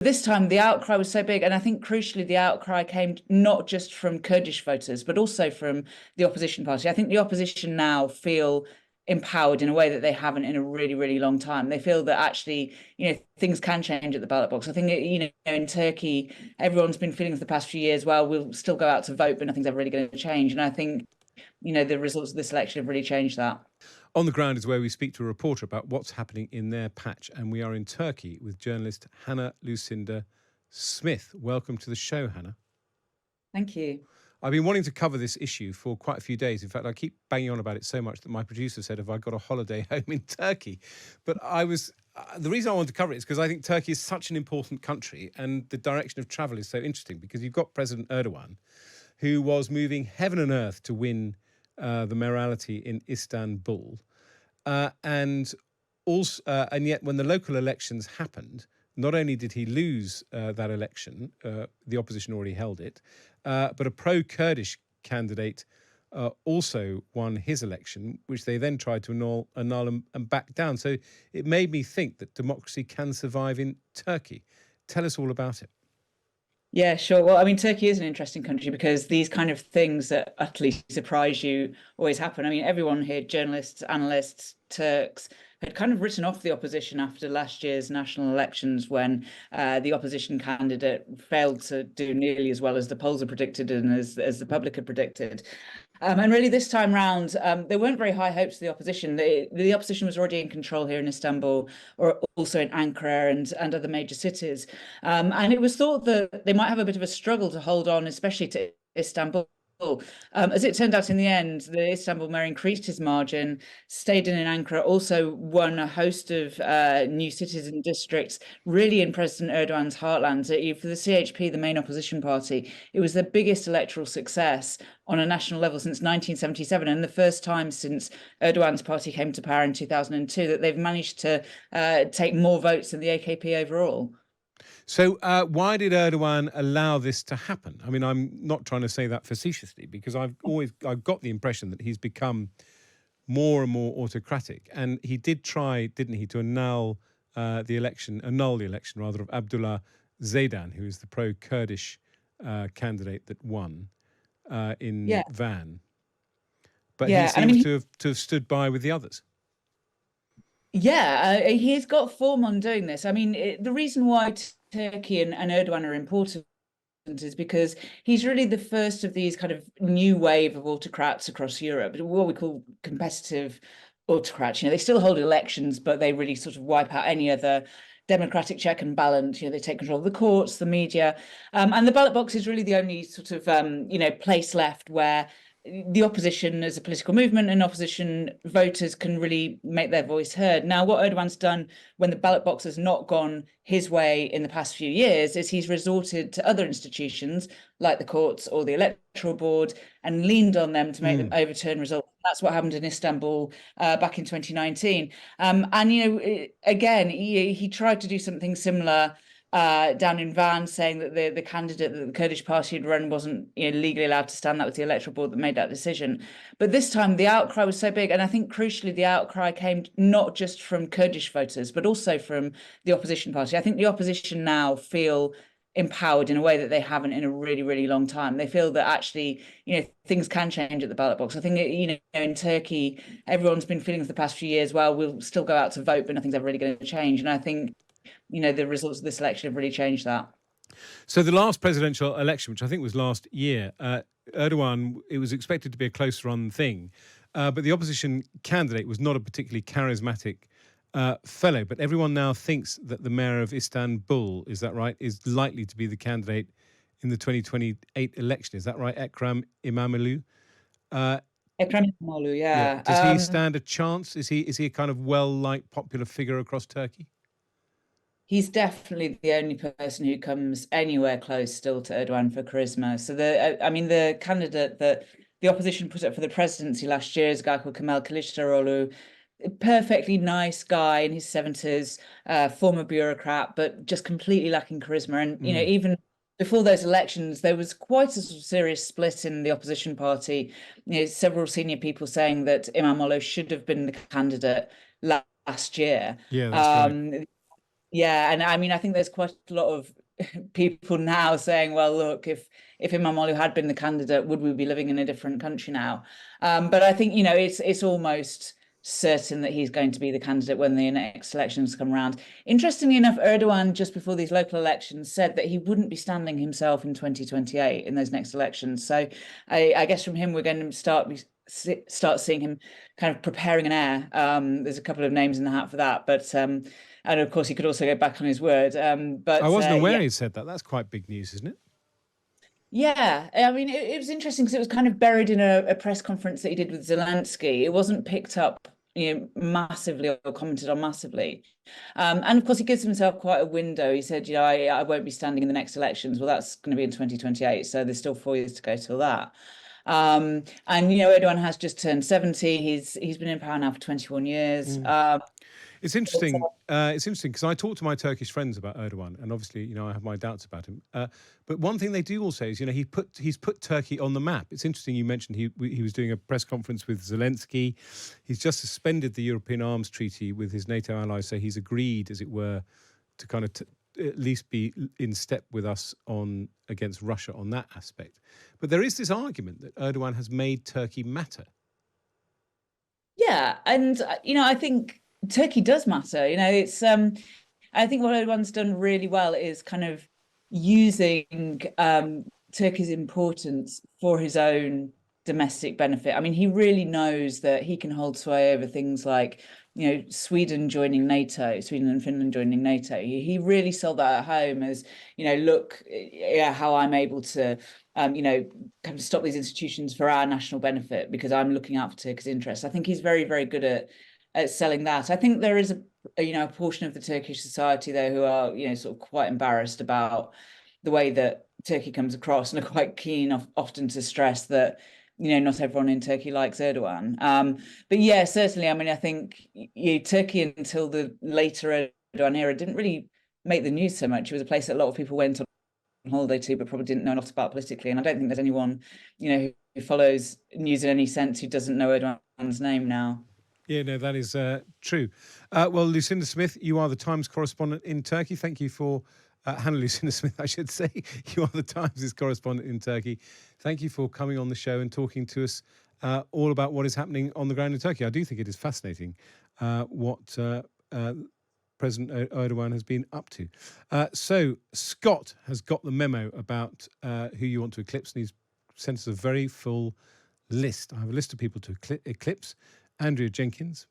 this time the outcry was so big, and I think crucially the outcry came not just from Kurdish voters, but also from the opposition party. I think the opposition now feel empowered in a way that they haven't in a really, really long time. They feel that actually, things can change at the ballot box. I think, in Turkey, everyone's been feeling for the past few years, well, we'll still go out to vote, but nothing's ever really going to change. And I think, the results of this election have really changed that. On the Ground is where we speak to a reporter about what's happening in their patch. And we are in Turkey with journalist Hannah Lucinda Smith. Welcome to the show, Hannah. Thank you. I've been wanting to cover this issue for quite a few days. In fact, I keep banging on about it so much that my producer said, have I got a holiday home in Turkey? But the reason I want to cover it is because I think Turkey is such an important country and the direction of travel is so interesting because you've got President Erdogan, who was moving heaven and earth to win the mayoralty in Istanbul. And yet when the local elections happened, not only did he lose that election, the opposition already held it, but a pro-Kurdish candidate also won his election, which they then tried to annul and back down. So it made me think that democracy can survive in Turkey. Tell us all about it. Yeah, sure. Well, I mean, Turkey is an interesting country because these kind of things that utterly surprise you always happen. I mean, everyone here, journalists, analysts, Turks, had kind of written off the opposition after last year's national elections when the opposition candidate failed to do nearly as well as the polls had predicted and as the public had predicted. And really this time round, there weren't very high hopes for the opposition. The opposition was already in control here in Istanbul, or also in Ankara and other major cities. And it was thought that they might have a bit of a struggle to hold on, especially to Istanbul. As it turned out in the end, the Istanbul mayor increased his margin, stayed in Ankara, also won a host of new cities and districts, really in President Erdogan's heartland. For the CHP, the main opposition party, it was the biggest electoral success on a national level since 1977, and the first time since Erdogan's party came to power in 2002 that they've managed to take more votes than the AKP overall. So why did Erdogan allow this to happen? I mean, I'm not trying to say that facetiously because I've got the impression that he's become more and more autocratic. And he did try, didn't he, to annul the election of Abdullah Zeydan, who is the pro-Kurdish candidate that won in Van. But he seems to have stood by with the others. Yeah, he's got form on doing this. I mean, the reason why Turkey and Erdogan are important is because he's really the first of these kind of new wave of autocrats across Europe, what we call competitive autocrats. They still hold elections, but they really sort of wipe out any other democratic check and balance. They take control of the courts, the media, and the ballot box is really the only sort of place left where the opposition as a political movement and opposition voters can really make their voice heard. Now, what Erdogan's done when the ballot box has not gone his way in the past few years is he's resorted to other institutions like the courts or the electoral board and leaned on them to make them overturn results. That's what happened in Istanbul back in 2019. Again, he tried to do something similar down in Van, saying that the candidate that the Kurdish party had run wasn't legally allowed to stand. That was the electoral board that made that decision. But this time the outcry was so big, and I think crucially the outcry came not just from Kurdish voters, but also from the opposition party. I think the opposition now feel empowered in a way that they haven't in a really, really long time. They feel that actually, things can change at the ballot box. I think, in Turkey, everyone's been feeling for the past few years, well, we'll still go out to vote, but nothing's ever really going to change. And I think the results of this election have really changed that. So the last presidential election, which I think was last year, Erdogan, it was expected to be a close run thing, but the opposition candidate was not a particularly charismatic fellow. But everyone now thinks that the mayor of Istanbul, is that right, is likely to be the candidate in the 2028 election. Is that right, Ekrem İmamoğlu? Ekrem İmamoğlu, yeah. Does he stand a chance? Is he a kind of well-liked, popular figure across Turkey? He's definitely the only person who comes anywhere close still to Erdogan for charisma. So the candidate that the opposition put up for the presidency last year is a guy called Kemal Kılıçdaroğlu, a perfectly nice guy in his 70s, former bureaucrat, but just completely lacking charisma. And, even before those elections, there was quite a sort of serious split in the opposition party. Several senior people saying that İmamoğlu should have been the candidate last year. Yeah, that's right. Yeah, and I mean, I think there's quite a lot of people now saying, well, look, if Imamoglu had been the candidate, would we be living in a different country now? But I think, it's almost certain that he's going to be the candidate when the next elections come around. Interestingly enough, Erdogan, just before these local elections, said that he wouldn't be standing himself in 2028 in those next elections. So I guess from him, we're going to start seeing him kind of preparing an heir. There's a couple of names in the hat for that, but and of course he could also go back on his word. But I wasn't aware yeah. he'd said that. That's quite big news, isn't it? Yeah, I mean, it was interesting because it was kind of buried in a press conference that he did with Zelensky. It wasn't picked up, massively or commented on massively. And of course, he gives himself quite a window. He said, I won't be standing in the next elections. Well, that's going to be in 2028, so there's still 4 years to go till that. And Erdogan has just turned 70. He's been in power now for 21 years. It's interesting. It's interesting because I talk to my Turkish friends about Erdogan, and obviously, I have my doubts about him. But one thing they do all say is, he's put Turkey on the map. It's interesting you mentioned he was doing a press conference with Zelensky. He's just suspended the European Arms Treaty with his NATO allies, so he's agreed, as it were, to kind of at least be in step with us against Russia on that aspect. But there is this argument that Erdogan has made Turkey matter. Yeah, and I think Turkey does matter. I think what Erdogan's done really well is kind of using Turkey's importance for his own domestic benefit. I mean, he really knows that he can hold sway over things like, Sweden joining NATO, Sweden and Finland joining NATO. He really sold that at home as, look, how I'm able to, kind of stop these institutions for our national benefit because I'm looking out for Turkey's interests. I think he's very, very good at selling that. I think there is a portion of the Turkish society though who are sort of quite embarrassed about the way that Turkey comes across and are quite keen often to stress that not everyone in Turkey likes Erdogan. But yeah, certainly. I mean, I think Turkey until the later Erdogan era didn't really make the news so much. It was a place that a lot of people went on holiday to, but probably didn't know a lot about politically. And I don't think there's anyone who follows news in any sense who doesn't know Erdogan's name now. Yeah, no, that is true. Well, Lucinda Smith, you are the Times correspondent in Turkey. Thank you for Hannah Lucinda Smith, I should say. You are the Times' correspondent in Turkey. Thank you for coming on the show and talking to us all about what is happening on the ground in Turkey. I do think it is fascinating what President Erdogan has been up to. So Scott has got the memo about who you want to eclipse, and he's sent us a very full list. I have a list of people to eclipse. Andrea Jenkins,